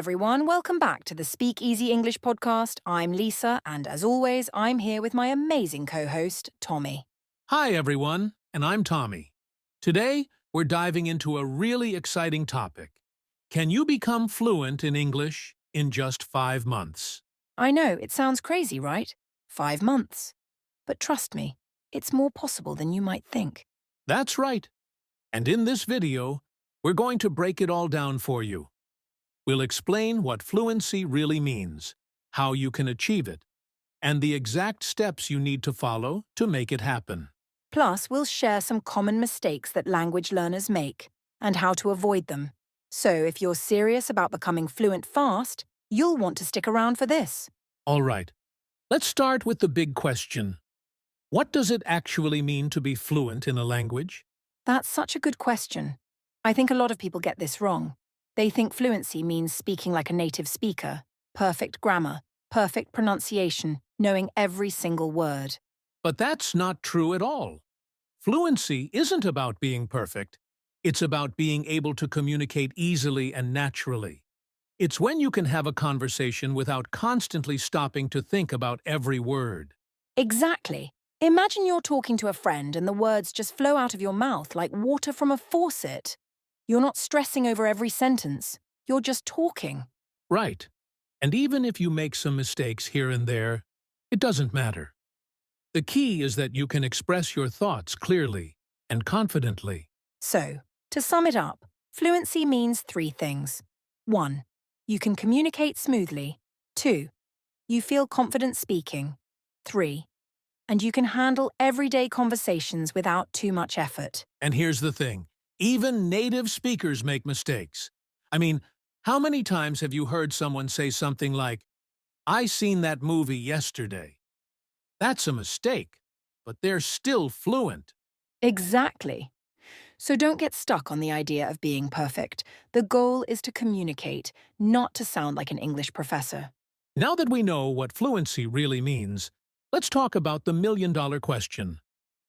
everyone. Welcome back to the Speak Easy English podcast. I'm Lisa, and as always, I'm here with my amazing co-host, Tommy. Hi, everyone, and I'm Tommy. Today, we're diving into a really exciting topic. Can you become fluent in English in just 5 months? I know, it sounds crazy, right? 5 months. But trust me, it's more possible than you might think. That's right. And in this video, we're going to break it all down for you. We'll explain what fluency really means, how you can achieve it, and the exact steps you need to follow to make it happen. Plus, we'll share some common mistakes that language learners make and how to avoid them. So if you're serious about becoming fluent fast, you'll want to stick around for this. All right, let's start with the big question. What does it actually mean to be fluent in a language? That's such a good question. I think a lot of people get this wrong. They think fluency means speaking like a native speaker, perfect grammar, perfect pronunciation, knowing every single word. But that's not true at all. Fluency isn't about being perfect. It's about being able to communicate easily and naturally. It's when you can have a conversation without constantly stopping to think about every word. Exactly. Imagine you're talking to a friend and the words just flow out of your mouth like water from a faucet. You're not stressing over every sentence. You're just talking. Right. And even if you make some mistakes here and there, it doesn't matter. The key is that you can express your thoughts clearly and confidently. So, to sum it up, fluency means 3 things. 1. You can communicate smoothly. 2. You feel confident speaking. 3. And you can handle everyday conversations without too much effort. And here's the thing. Even native speakers make mistakes. I mean, how many times have you heard someone say something like, "I seen that movie yesterday"? That's a mistake, but they're still fluent. Exactly. So don't get stuck on the idea of being perfect. The goal is to communicate, not to sound like an English professor. Now that we know what fluency really means, let's talk about the million-dollar question.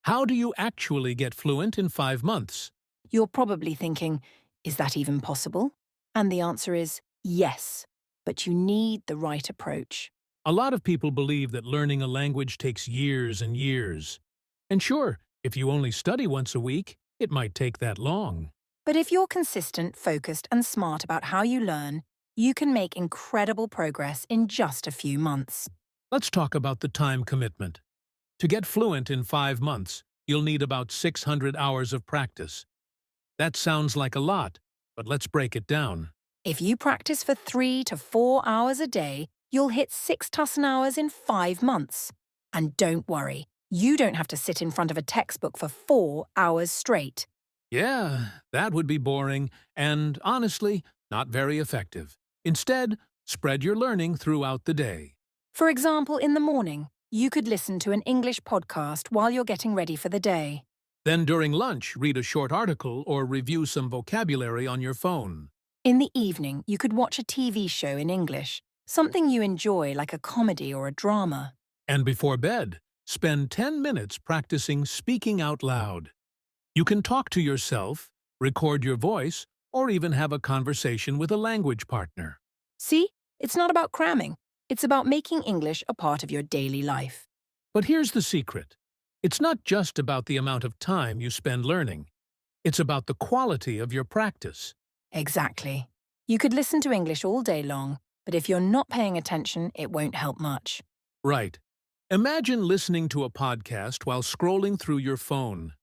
How do you actually get fluent in 5 months? You're probably thinking, is that even possible? And the answer is yes, but you need the right approach. A lot of people believe that learning a language takes years and years. And sure, if you only study once a week, it might take that long. But if you're consistent, focused, and smart about how you learn, you can make incredible progress in just a few months. Let's talk about the time commitment. To get fluent in 5 months, you'll need about 600 hours of practice. That sounds like a lot, but let's break it down. If you practice for 3 to 4 hours a day, you'll hit 6 tussen hours in 5 months. And don't worry, you don't have to sit in front of a textbook for 4 hours straight. Yeah, that would be boring and, honestly, not very effective. Instead, spread your learning throughout the day. For example, in the morning, you could listen to an English podcast while you're getting ready for the day. Then during lunch, read a short article or review some vocabulary on your phone. In the evening, you could watch a TV show in English, something you enjoy like a comedy or a drama. And before bed, spend 10 minutes practicing speaking out loud. You can talk to yourself, record your voice, or even have a conversation with a language partner. See, it's not about cramming. It's about making English a part of your daily life. But here's the secret. It's not just about the amount of time you spend learning. It's about the quality of your practice. Exactly. You could listen to English all day long, but if you're not paying attention, it won't help much. Right. Imagine listening to a podcast while scrolling through your phone.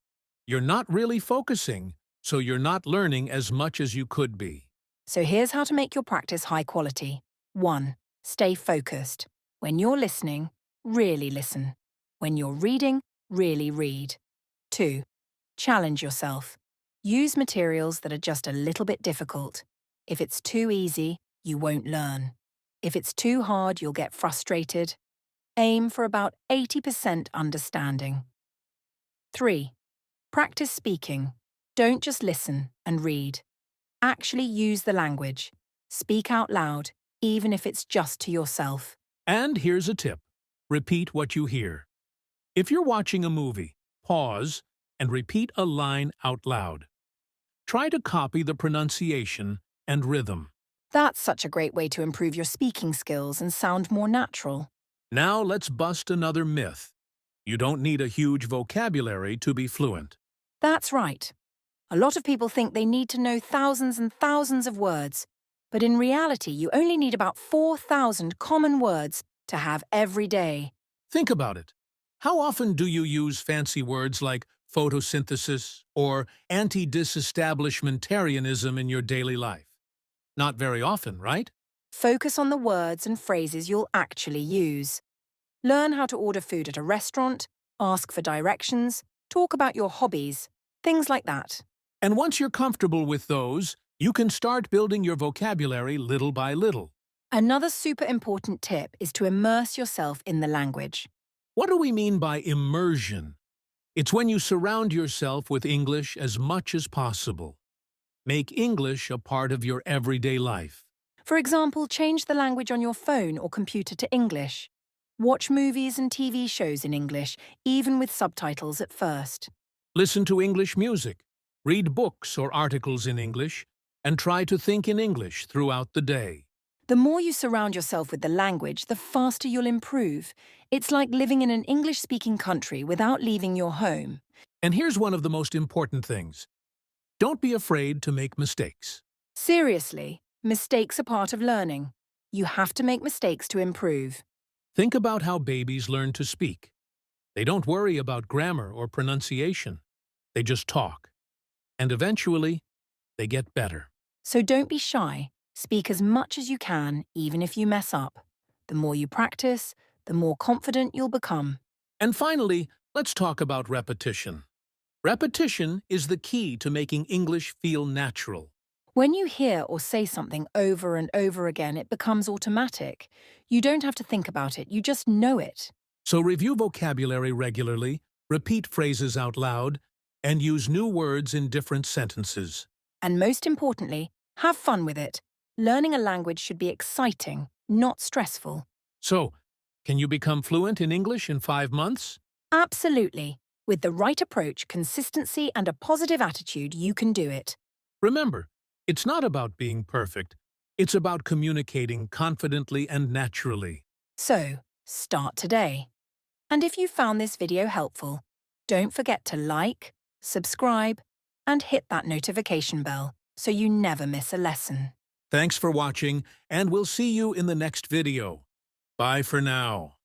You're not really focusing, so you're not learning as much as you could be. So here's how to make your practice high quality. 1. Stay focused. When you're listening, really listen. When you're reading, really read. 2. Challenge yourself. Use materials that are just a little bit difficult. If it's too easy, you won't learn. If it's too hard, you'll get frustrated. Aim for about 80% understanding. 3. Practice speaking. Don't just listen and read. Actually use the language. Speak out loud, even if it's just to yourself. And here's a tip. Repeat what you hear. If you're watching a movie, pause and repeat a line out loud. Try to copy the pronunciation and rhythm. That's such a great way to improve your speaking skills and sound more natural. Now let's bust another myth. You don't need a huge vocabulary to be fluent. That's right. A lot of people think they need to know thousands and thousands of words, but in reality, you only need about 4,000 common words to have every day. Think about it. How often do you use fancy words like photosynthesis or anti-disestablishmentarianism in your daily life? Not very often, right? Focus on the words and phrases you'll actually use. Learn how to order food at a restaurant, ask for directions, talk about your hobbies, things like that. And once you're comfortable with those, you can start building your vocabulary little by little. Another super important tip is to immerse yourself in the language. What do we mean by immersion? It's when you surround yourself with English as much as possible. Make English a part of your everyday life. For example, change the language on your phone or computer to English. Watch movies and TV shows in English, even with subtitles at first. Listen to English music, read books or articles in English, and try to think in English throughout the day. The more you surround yourself with the language, the faster you'll improve. It's like living in an English-speaking country without leaving your home. And here's one of the most important things. Don't be afraid to make mistakes. Seriously, mistakes are part of learning. You have to make mistakes to improve. Think about how babies learn to speak. They don't worry about grammar or pronunciation. They just talk. And eventually, they get better. So don't be shy. Speak as much as you can, even if you mess up. The more you practice, the more confident you'll become. And finally, let's talk about repetition. Repetition is the key to making English feel natural. When you hear or say something over and over again, it becomes automatic. You don't have to think about it, you just know it. So review vocabulary regularly, repeat phrases out loud, and use new words in different sentences. And most importantly, have fun with it. Learning a language should be exciting, not stressful. So, can you become fluent in English in 5 months? Absolutely. With the right approach, consistency, and a positive attitude, you can do it. Remember, it's not about being perfect. It's about communicating confidently and naturally. So, start today. And if you found this video helpful, don't forget to like, subscribe, and hit that notification bell so you never miss a lesson. Thanks for watching, and we'll see you in the next video. Bye for now.